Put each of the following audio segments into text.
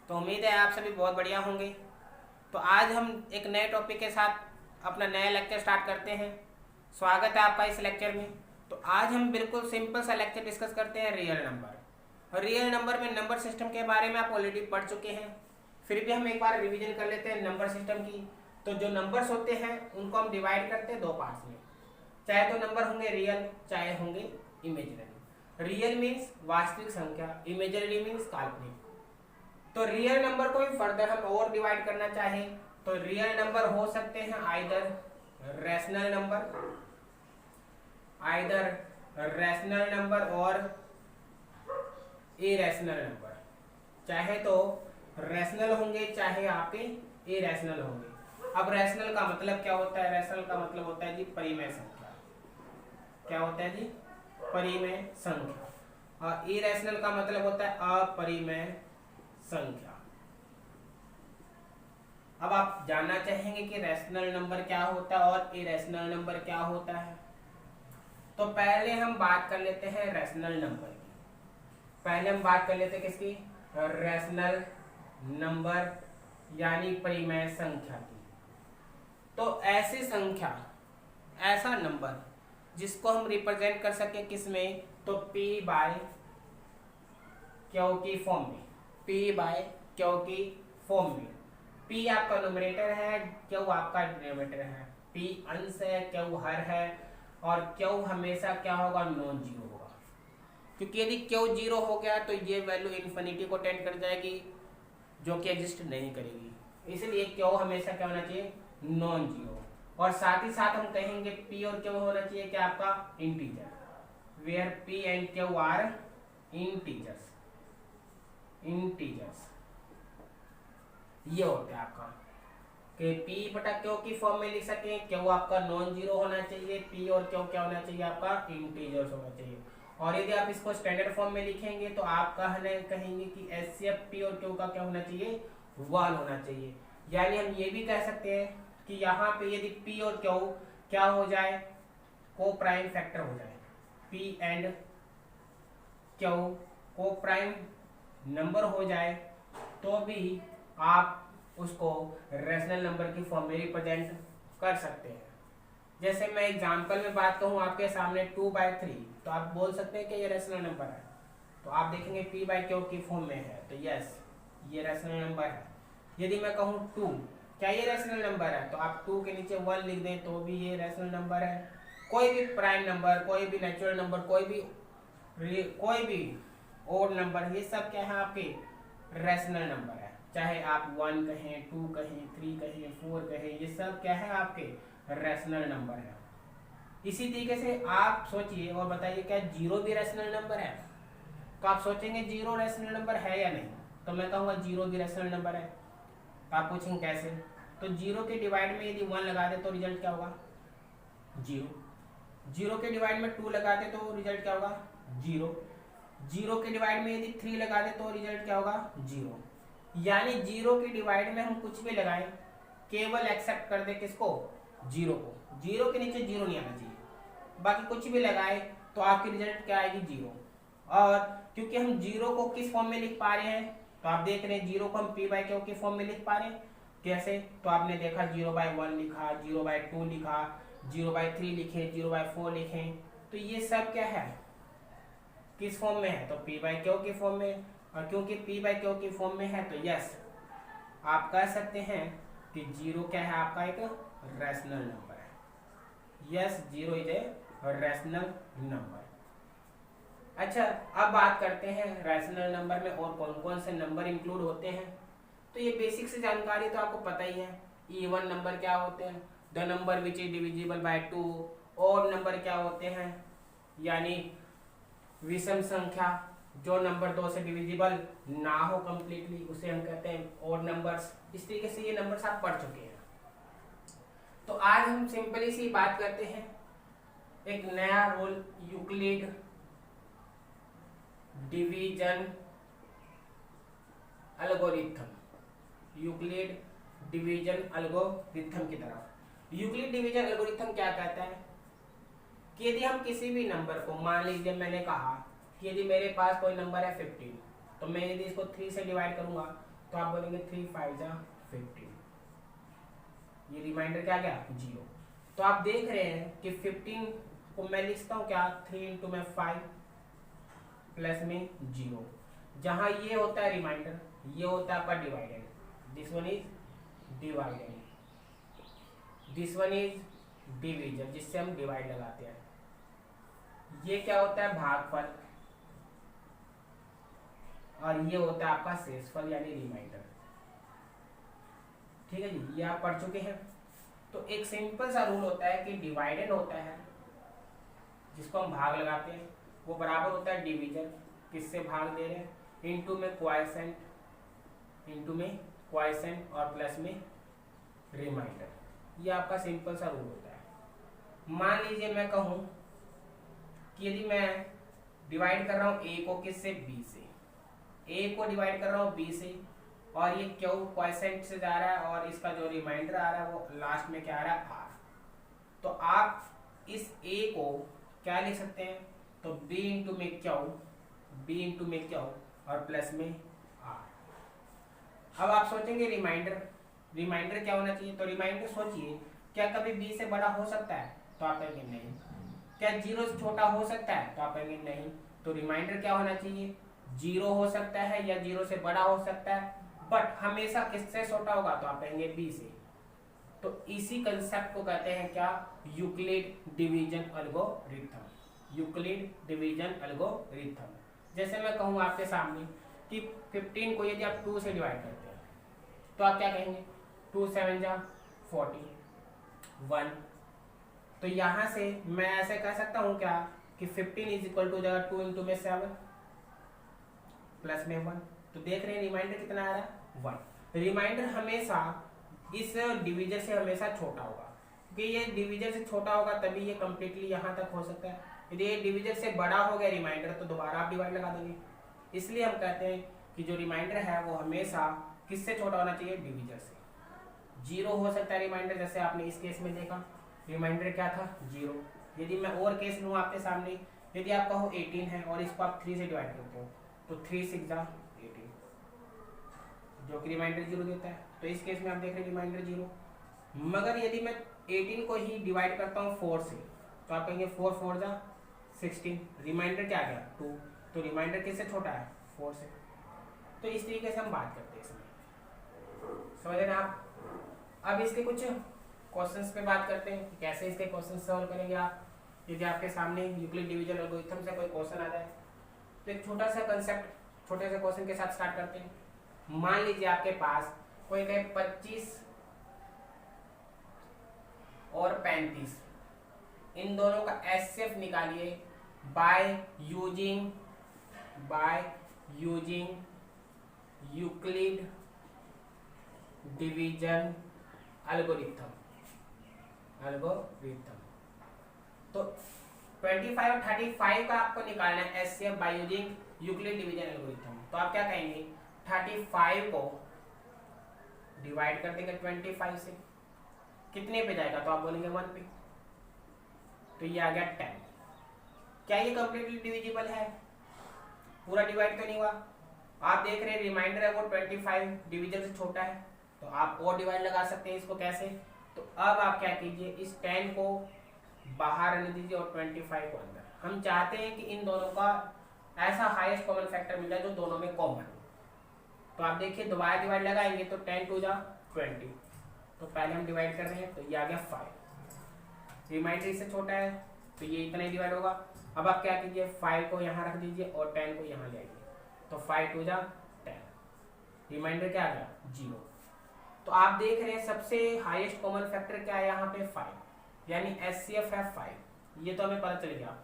तो उम्मीद है आप सभी बहुत बढ़िया होंगे। तो आज हम एक नए टॉपिक के साथ अपना नया लेक्चर स्टार्ट करते हैं। स्वागत है आपका इस लेक्चर में। तो आज हम बिल्कुल सिंपल सा लेक्चर डिस्कस करते हैं रियल नंबर। और रियल नंबर में नंबर सिस्टम के बारे में आप ऑलरेडी पढ़ चुके हैं, फिर भी हम एक बार रिवीजन कर लेते हैं नंबर सिस्टम की। तो जो नंबर्स होते हैं उनको हम डिवाइड करते हैं दो पार्ट्स में, चाहे तो नंबर होंगे रियल चाहे होंगे इमेजिनरी। रियल मीन्स वास्तविक संख्या, इमेजिनरी मीन्स काल्पनिक। तो रियल नंबर को भी फर्दर हम और डिवाइड करना चाहें तो रियल नंबर हो सकते हैं आइदर रैशनल नंबर और इरेशनल नंबर। चाहे तो रैशनल होंगे चाहे आपके इरेशनल होंगे। अब रैशनल का मतलब क्या होता है? रैशनल का मतलब होता है जी परिमेय संख्या। क्या होता है जी? परिमेय संख्या। और इरेशनल का मतलब होता है अपरिमेय संख्या। अब आप जानना चाहेंगे कि रैशनल नंबर क्या होता है और इरेशनल नंबर क्या होता है। तो पहले हम बात कर लेते हैं रैशनल नंबर की। पहले हम बात कर लेते हैं किसकी? रैशनल नंबर यानी परिमेय संख्या की। तो ऐसी संख्या, ऐसा नंबर जिसको हम रिप्रेजेंट कर सके किसमें? तो p बाय क्यू की फॉर्म में। p बाय क्यू की फॉर्म में। p आपका न्यूमरेटर है, क्यू आपका डिनोमिनेटर है। p अंश है, क्यू हर है, और क्यू हमेशा क्या होगा? नॉन जीरो होगा। क्योंकि यदि क्यू जीरो हो गया तो ये वैल्यू इन्फिनिटी को टेंड कर जाएगी, जो कि एग्जिस्ट नहीं करेगी। इसलिए क्यू हमेशा क्या होना चाहिए? Non zero. और साथ ही साथ हम कहेंगे p और क्यू होना चाहिए क्या आपका? Integer, where p and q are integers. ये होता है आपका कि p बटा क्यू की फॉर्म में लिख सके। क्यू आपका नॉन जीरो होना चाहिए, p और क्यू क्या होना चाहिए? आपका इंटीजर्स होना चाहिए। और यदि आप इसको स्टैंडर्ड फॉर्म में लिखेंगे तो आप कहेंगे कि एचसीएफ p और क्यू का क्या होना चाहिए? 1 होना चाहिए। यानी हम ये भी कह सकते हैं कि यहाँ पे यदि p और क्यू क्या हो जाए? को प्राइम फैक्टर हो जाए। p एंड क्यू को प्राइम नंबर हो जाए तो भी आप उसको रैशनल नंबर की फॉर्म में रिप्रेजेंट कर सकते हैं। जैसे मैं एग्जांपल में बात कहूँ आपके सामने 2/3, तो आप बोल सकते हैं कि ये रैशनल नंबर है। तो आप देखेंगे p बाय क्यू की फॉर्म में है, तो यस ये रैशनल नंबर है। यदि मैं कहूँ 2, क्या ये रैशनल नंबर है? तो आप 2 के नीचे 1 लिख दें तो भी ये रैशनल नंबर है। कोई भी प्राइम नंबर, कोई भी नेचुरल नंबर, कोई भी ओड नंबर, ये सब क्या है? आपके रैशनल नंबर है। चाहे आप 1 कहें, 2 कहें, 3 कहें, 4 कहें, ये सब क्या है? आपके रैशनल नंबर है। इसी तरीके से आप सोचिए और बताइए क्या जीरो भी रैशनल नंबर है? तो आप सोचेंगे जीरो रैशनल नंबर है या नहीं, तो मैं कहूँगा जीरो भी रैशनल नंबर है। तो आप पूछेंगे कैसे? तो जीरो के डिवाइड में यदि 1 लगा दे तो रिजल्ट क्या होगा? जीरो। जीरो के डिवाइड में 2 लगा दे तो रिजल्ट क्या होगा? जीरो। जीरो के डिवाइड में यदि 3 लगा दे तो रिजल्ट क्या होगा? जीरो। यानी जीरो के डिवाइड में हम कुछ भी लगाएं, केवल एक्सेप्ट कर दे किसको? जीरो को। जीरो के नीचे जीरो नहीं आना चाहिए, बाकी कुछ भी लगाए तो आपकी रिजल्ट क्या आएगी? जीरो। और क्योंकि हम जीरो को किस फॉर्म में लिख पा रहे हैं, तो आप देख रहे हैं जीरो को हम p बाय क्यू के फॉर्म में लिख पा रहे हैं। कैसे? तो आपने देखा 0/1 लिखा, 0/2 लिखा, 0/3 लिखे, 0/4 लिखे। तो ये सब क्या है? किस फॉर्म में है? तो p बाय क्यू की फॉर्म में। और क्योंकि p बाय क्यू की फॉर्म में है तो यस आप कह सकते हैं कि जीरो क्या है? आपका एक रैशनल नंबर है। Yes, zero is a rational number. अच्छा, अब बात करते हैं रैशनल नंबर में और कौन कौन से नंबर इंक्लूड होते हैं। तो ये बेसिक से जानकारी तो आपको पता ही है। इवन नंबर क्या होते हैं? The number which is divisible by 2। Odd number क्या होते हैं? यानी विषम संख्या, जो नंबर 2 से डिविजिबल ना हो कंप्लीटली, उसे हम कहते हैं ऑड नंबर्स। इस तरीके से ये नंबर्स आप पढ़ चुके हैं। तो आज हम सिंपली सी बात करते हैं एक नया rule, Euclid division algorithm. Euclid division algorithm की तरफ। यूक्लिड डिवीजन एल्गोरिथम क्या कहता है कि यदि हम किसी भी नंबर को, मान लीजिए मैंने कहा कि यदि मेरे पास कोई नंबर है 15, तो मैं यदि इसको 3 से डिवाइड करूंगा तो आप बोलेंगे 3 5 जा 15, ये रिमाइंडर क्या गया 0। तो आप देख रहे हैं कि 15 को मैं लिखता हूँ क्या 3 इंटू में 5 प्लस में 0, जहां ये होता है रिमाइंडर, ये होता है आपका divided, this one is divided, this one is division जिससे हम डिवाइड लगाते हैं, ये क्या होता है भागफल, और ये होता है आपका शेषफल यानी रिमाइंडर। ठीक है जी, ये आप पढ़ चुके हैं। तो एक सिंपल सा रूल होता है कि डिवाइडेड होता है जिसको हम भाग लगाते हैं, वो बराबर होता है डिवीजन, किससे भाग दे रहे हैं, इनटू में क्वाइसेंट, इनटू में क्वाइसेंट और प्लस में रिमाइंडर। ये आपका सिंपल सा रूल होता है। मान लीजिए मैं कहूं कि यदि मैं डिवाइड कर रहा हूं a को किससे b से, a को डिवाइड कर रहा हूं b से, और ये क्यू क्वाइसेंट से जा रहा है और इसका जो रिमाइंडर आ रहा है वो लास्ट में क्या आ रहा है r। तो आप इस a को क्या लिख सकते हैं, तो b इंटू में क्यू, b इंटू में क्यू और प्लस में r। अब आप सोचेंगे रिमाइंडर, रिमाइंडर क्या होना चाहिए, तो रिमाइंडर सोचिए क्या कभी b से बड़ा हो सकता है, तो आप कहेंगे नहीं। क्या 0 से छोटा हो सकता है, तो आप कहेंगे नहीं। तो रिमाइंडर क्या होना चाहिए, 0 हो सकता है या 0 से बड़ा हो सकता है, बट हमेशा किससे छोटा होगा, तो आप कहेंगे b से। तो इसी कंसेप्ट को कहते हैं क्या, Euclid division algorithm, Euclid division algorithm. जैसे मैं कहूँ आपके सामने कि 15 को यदि आप 2 से डिवाइड करते हैं तो आप क्या कहेंगे, 2 7 जा 40 1। तो यहाँ से मैं ऐसे कह सकता हूँ क्या कि 15 इज इक्वल टू जगह 2 इंटू में 7 प्लस में 1। तो देख रहे हैं रिमाइंडर कितना आ रहा है 1। रिमाइंडर हमेशा इस डिवीजन से हमेशा छोटा होगा, क्योंकि ये डिवीजन से छोटा होगा तभी ये कंप्लीटली यहाँ तक हो सकता है। यदि ये डिवीजन से बड़ा हो गया रिमाइंडर तो दोबारा आप डिवाइड लगा देंगे। इसलिए हम कहते हैं कि जो रिमाइंडर है वो हमेशा किससे छोटा होना चाहिए, डिवीजन से। 0 हो सकता है रिमाइंडर, जैसे आपने इस केस में देखा रिमाइंडर क्या था 0। यदि मैं और केस लूँ आपके सामने, यदि आप कहो 18 है और इसको आप 3 से डिवाइड करते हो तो 3 6 जा 18, जो कि रिमाइंडर 0 देता है। तो इस केस में आप देख रहे हैं रिमाइंडर 0। मगर यदि मैं 18 को ही डिवाइड करता हूँ 4 से, तो आप कहेंगे 4 4 जा 16, रिमाइंडर क्या आ गया 2। तो रिमाइंडर किससे छोटा है, 4 से। तो इस तरीके से हम बात करते हैं इसमें, समझ रहे हैं आप। अब इसके कुछ क्वेश्चंस पे बात करते हैं कि कैसे इसके क्वेश्चन सॉल्व करेंगे आप। यदि आपके सामने यूक्लिड डिवीजन एल्गोरिथम से कोई क्वेश्चन आ जाए तो एक छोटा सा कंसेप्ट छोटे से क्वेश्चन के साथ स्टार्ट करते हैं। मान लीजिए आपके पास कोई कहे 25 और 35, इन दोनों का एचसीएफ निकालिए by using Euclid division algorithm. तो 25 और 35 का आपको निकालना है HCF by using Euclid division algorithm. तो आप क्या कहेंगे, 35 को डिवाइड कर देंगे 25 से, कितने पे जाएगा, तो आप बोलेंगे 1 पे। तो ये आ गया 10। क्या ये कंप्लीटली डिविजिबल है, पूरा डिवाइड तो नहीं हुआ। आप देख रहे हैं रिमाइंडर है वो 25 डिवीजन से छोटा है, तो आप और डिवाइड लगा सकते हैं इसको कैसे। तो अब आप क्या कीजिए, इस 10 को बाहर रहने दीजिए और 25 को अंदर। हम चाहते हैं कि इन दोनों का ऐसा हाईएस्ट कॉमन फैक्टर मिल जाए जो दोनों में कॉमन हो। तो आप देखिए दोबारा डिवाइड लगाएंगे तो 10 2 जा 20। तो पहले हम डिवाइड कर रहे हैं तो ये आ गया 5, रिमाइंडर इससे छोटा है तो ये इतना ही डिवाइड होगा। अब आप क्या कीजिए, 5 को यहाँ रख दीजिए और 10 को यहाँ ले आइए, तो 5 2 जा 10, रिमाइंडर क्या आ गया 0। तो आप देख रहे हैं सबसे हाईएस्ट कॉमन फैक्टर क्या है यहाँ पे 5, यानी एचसीएफ है 5। ये तो हमें पता चल गया।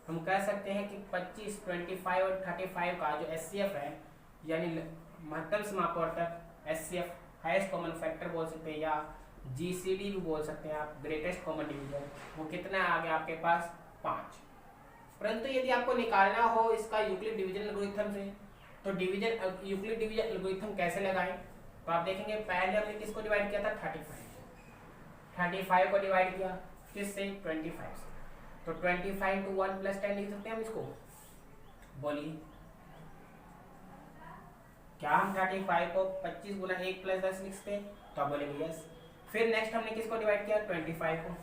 हम कह सकते हैं कि 25, 25 और 35 का जो एचसीएफ है यानी महत्तम समापवर्तक एचसीएफ हाईएस्ट कॉमन फैक्टर बोल सकते हैं या जीसीडी भी बोल सकते हैं आप, ग्रेटेस्ट कॉमन डिवीजन, वो कितना आ गया आपके पास 5। परंतु यदि आपको निकालना हो इसका यूक्लिड डिवीजन एल्गोरिथम से, तो यूक्लिड डिवीजन एल्गोरिथम कैसे लगाएं। तो आप देखेंगे पहले हमने किसको डिवाइड किया था 35 को डिवाइड किया किससे 25 से। तो 25 to 1 + 10 लिख सकते हैं हम इसको, बोलिए क्या हम 35 को 25 गुना 1 प्लस 10 लिखते हैं? तो आप बोलेंगे यस। फिर नेक्स्ट हमने किसको डिवाइड किया? 25 को।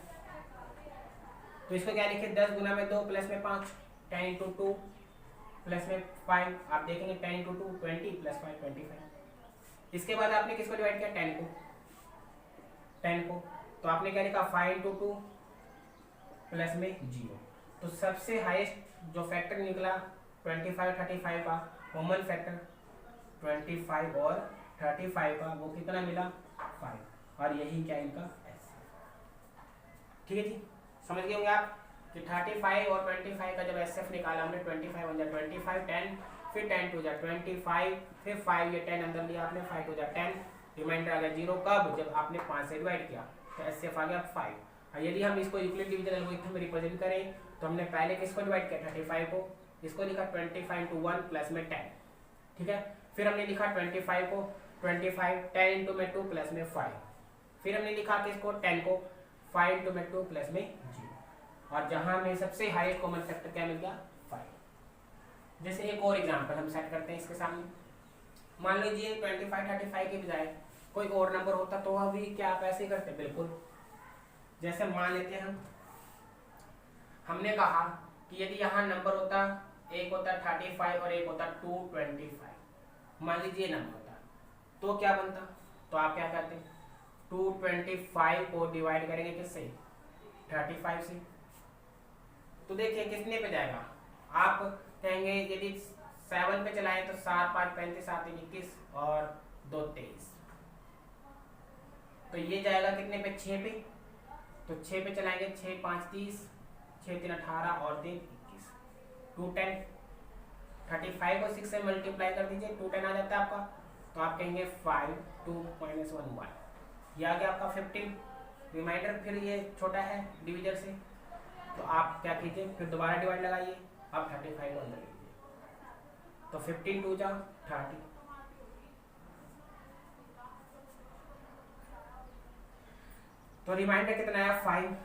तो इसको क्या लिखे? 10 गुना में 2 प्लस में 5, 10 इंटू 2 प्लस में 5। आप देखेंगे 10 इंटू 2 20 प्लस 5 25। इसके बाद आपने किसको डिवाइड किया? 10 को। 10 को तो आपने क्या लिखा? 5 इंटू 2 प्लस में 0। तो सबसे हाईएस्ट जो फैक्टर निकला 25 35 का कॉमन फैक्टर 25 और 35 का, वो कितना मिला? 5। और यही क्या इनका एस। ठीक है जी, समझ गए होंगे आप कि 35 और 25 का जब एस एफ निकाला हमने, 25 बन जाए 25 10, फिर 10 टू जा 25, फिर 5 ये 10 अंदर लिया आपने, 5 टू जा 10, रिमाइंडर आ गया 0। कब? जब आपने 5 से डिवाइड किया तो एस एफ आ गया 5। और यदि हम इसको यूक्लिड डिवीजन एल्गोरिथम में रिप्रेजेंट करें तो हमने पहले किसको डिवाइड किया? 35 को। इसको लिखा 25 इंटू 1 प्लस में 10। ठीक है, फिर हमने लिखा 25 को 25 10 इंटू में 2 प्लस में 5। फिर हमने लिखा किसको? 10 को 5 इंटू में 2 प्लस में 0। और जहां में सबसे हाईएस्ट कॉमन फैक्टर क्या मिल गया? 5। जैसे एक और एग्जांपल हम सेट करते हैं इसके सामने। मान लीजिए 25 35 के बजाय कोई और नंबर होता तो अभी क्या आप ऐसे करते? बिल्कुल। जैसे मान लेते हैं हमने कहा कि यदि यहाँ नंबर होता, एक होता 35 और एक होता 225, मान लीजिए नंबर होता तो क्या बनता? तो आप क्या करते? 225 को डिवाइड करेंगे किससे? 35 से। तो देखिए कितने पे जाएगा? आप कहेंगे यदि 7 पे चलाएं तो 7 5 35 7 3 21 और 2 23। तो ये जाएगा कितने पे? 6 पे। तो 6 पे चलाएंगे 6 5 30, 6 3 18 और 3 21, 2 10। 35 को 6 से मल्टीप्लाई कर दीजिए, 2 10 आ जाता है आपका। तो आप कहेंगे 5 2 -1 1, ये आ गया आपका 15। रिमाइंडर फिर ये छोटा है डिवीजर से, तो आप क्या कीजिए? फिर दोबारा डिवाइड लगाइए, अब 35 को अंदर लीजिए, तो 15 2 जा 30। तो रिमाइंडर कितना आया? 5।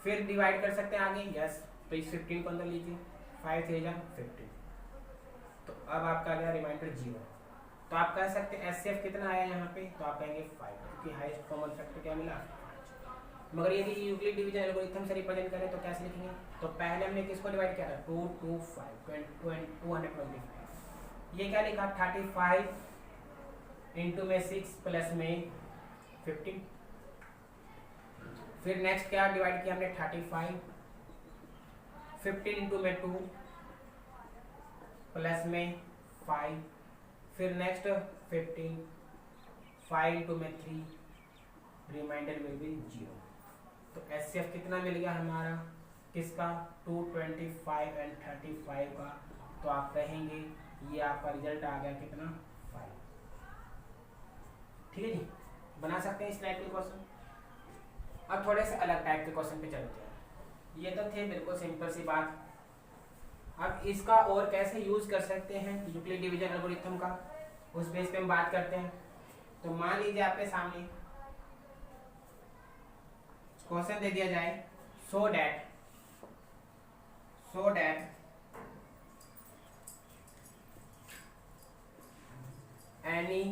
फिर डिवाइड कर सकते हैं आगे, यस। तो इस 15 को अंदर लीजिए, 5 3 जा 15। तो अब आपका आ गया रिमाइंडर 0। तो आप कह सकते हैं एचसीएफ कितना आया यहाँ पे? तो आप कहेंगे 5, क्योंकि हाईएस्ट कॉमन फैक्टर क्या मिला? 5। मगर यदि यूक्लिड डिवीजन एल्गोरिथम से रिप्रेजेंट करें तो कैसे लिखेंगे? तो पहले हमने किसको डिवाइड किया था? 2 2 5 225। ये क्या लिखा? 35 इंटू में 6 प्लस में 15। फिर नेक्स्ट क्या डिवाइड किया हमने? 35 15 इंटू में 2 प्लस में 5। फिर नेक्स्ट 15 5 इंटू में 3, रिमाइंडर विल बी 0। तो एचसीएफ कितना मिल गया हमारा? किसका? 225 एंड 35 का। तो आप कहेंगे ये आपका रिजल्ट आ गया कितना? 5। ठीक है जी, बना सकते हैं इस टाइप के क्वेश्चन। अब थोड़े से अलग टाइप के क्वेश्चन पे चलते हैं। ये तो थे बिल्कुल सिंपल सी बात। अब इसका और कैसे यूज कर सकते हैं यूक्लिड डिवीजन एल्गोरिथम का, उस बेस पे हम बात करते हैं। तो मान लीजिए आपके सामने क्वेश्चन दे दिया जाए, so that any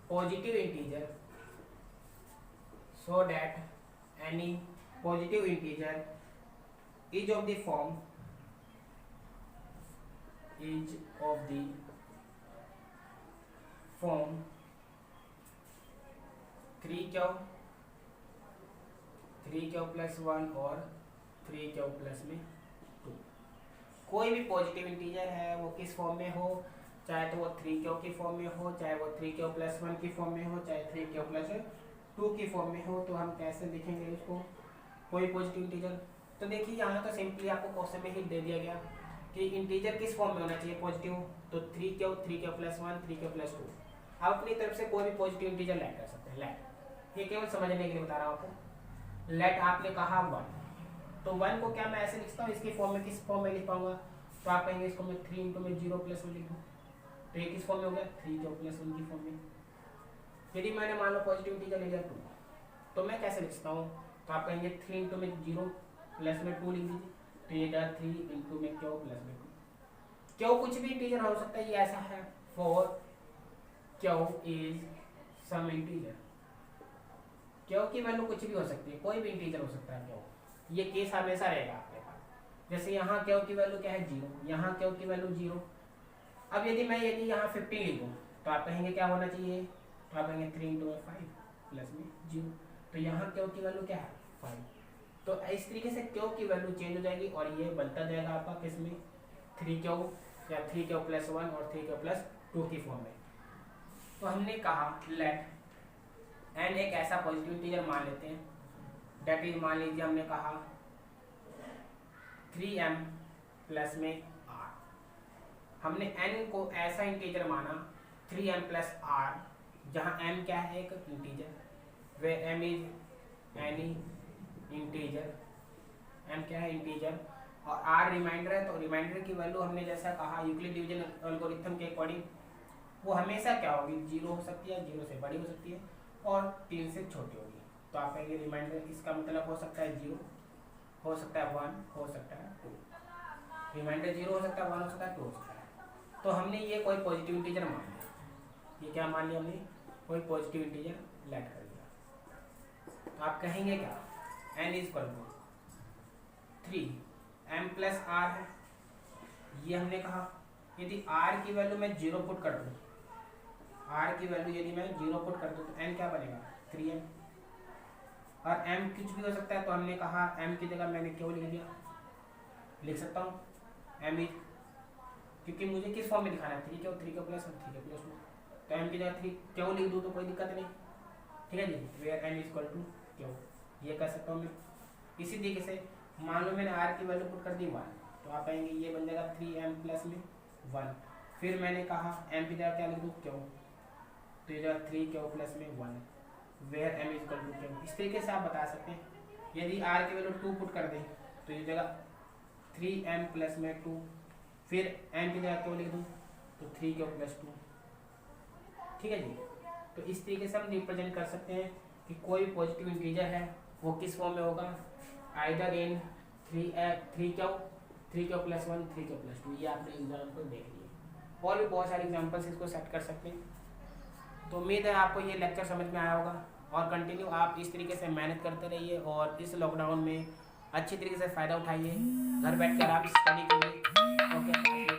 positive integer, so that any positive integer is of the form 3q plus 1 और 3q plus में 2। कोई भी पॉजिटिव इंटीजर है वो किस फॉर्म में हो, चाहे तो वो 3q की फॉर्म में हो, चाहे वो 3q plus 1 की फॉर्म में हो, चाहे 3q plus 2 की फॉर्म में हो। तो हम कैसे लिखेंगे इसको? कोई पॉजिटिव इंटीजर। तो देखिए यहाँ तो सिंपली आपको क्वेश्चन में ही दे दिया गया कि इंटीजर किस फॉर्म में होना चाहिए पॉजिटिव। तो 3q 3q plus 1 3q plus 2। आप अपनी तरफ से कोई भी पॉजिटिव इंटीजर लेट कर सकते हैं। लेट, ये केवल समझने के लिए बता रहा हूँ आपको। लेट आपने कहा 1, तो 1 को क्या मैं ऐसे लिखता हूँ इसकी फॉर्म में, किस फॉर्म में लिख पाऊंगा? तो आप कहेंगे इसको मैं 3 इंटू में 0 प्लस 1 लिखूँ, तो ये किस फॉर्म में हो गया? 3q plus 1 की फॉर्म में। यदि मैंने मान लो पॉजिटिव इंटीजर ले लिया 2, तो मैं कैसे लिख सकता हूँ? तो आप कहेंगे 3 इंटू में 0 प्लस में 2 लिख दीजिए, तो ये जाए 3 इंटू में q प्लस में 2। क्यों कुछ भी इंटीजर हो सकता है, ये ऐसा है 4 q is some integer. Q की वैल्यू कुछ भी हो सकती है, कोई भी इंटीजर हो सकता है क्यू। ये केस हमेशा रहेगा आपके पास। जैसे यहाँ क्यू की वैल्यू क्या है 0, यहाँ क्यू की वैल्यू 0। अब यदि यहाँ 50 लिखूँ तो आप कहेंगे क्या होना चाहिए, तो आप कहेंगे 3 × 5 प्लस में 0। तो यहाँ क्यू की वैल्यू क्या है 5। तो इस तरीके से क्यू की वैल्यू चेंज हो जाएगी और ये बनता जाएगा आपका किसमें 3Q या 3Q + 1 और 3Q + 2 की फॉर्म में। तो हमने कहा लेट n एक ऐसा पॉजिटिव इंटीजर मान लेते हैं, डेट इज मान लीजिए हमने कहा 3m प्लस में r। हमने n को ऐसा इंटीजर माना 3m + r, जहाँ m क्या है एक integer, way m is any integer, m क्या है इंटीजर और r रिमाइंडर है। तो रिमाइंडर की वैल्यू हमने जैसा कहा यूक्लिड डिवीजन एल्गोरिथम के अकॉर्डिंग वो हमेशा क्या होगी 0 हो सकती है, 0 से बड़ी हो सकती है और 3 से छोटी होगी। तो आप कहेंगे रिमाइंडर, इसका मतलब हो सकता है 0, हो सकता है 1, हो सकता है 2। रिमाइंडर 0 हो सकता है, 1 हो सकता है, 2 हो सकता है। तो हमने ये कोई पॉजिटिव इंटीजर मान लिया, ये क्या मान लिया हमने, कोई पॉजिटिव इंटीजर लेट कर दिया। तो आप कहेंगे क्या n = 3m + r है, ये हमने कहा। यदि r की वैल्यू मैं 0 पुट कर दूँ, r की वैल्यू यदि मैं 0 पुट कर दूँ तो n क्या बनेगा 3m। और m कुछ भी हो सकता है, तो हमने कहा m की जगह मैंने क्यों लिख दिया, लिख सकता हूँ m इज, क्योंकि मुझे किस फॉर्म में दिखाना है 3Q + 1 3Q + 2। तो m की जगह 3 क्यों लिख दूँ तो कोई दिक्कत नहीं, ठीक है जी। वेयर n = क्यों, ये कर सकता हूँ मैं। इसी तरीके से मान लो मैंने r की वैल्यू पुट कर दी 1, तो आप कहेंगे ये बन जाएगा 3m प्लस में 1। फिर मैंने कहा m की जगह क्या लिख दूँ क्यों, तो ये जगह 3Q + में 1, वेयर m = क्यों। इस तरीके से आप बता सकते हैं। यदि r की वैल्यू 2 पुट कर दें तो ये जगह 3m प्लस में 2, फिर m की जगह क्यों लिख दूँ तो 3Q + 2, ठीक है जी। तो इस तरीके से हम रिप्रेजेंट कर सकते हैं कि कोई पॉजिटिव इंटीजर है वो किस फॉर्म में होगा, आइदर इन 3Q + 1 3Q + 2। ये आपने एग्जाम्पल देख लिए और भी बहुत सारे एग्जाम्पल्स इसको सेट कर सकते हैं। तो उम्मीद है आपको ये लेक्चर समझ में आया होगा और कंटिन्यू आप इस तरीके से मेहनत करते रहिए और इस लॉकडाउन में अच्छी तरीके से फ़ायदा उठाइए। घर बैठ कर आप स्टडी करिए। ओके।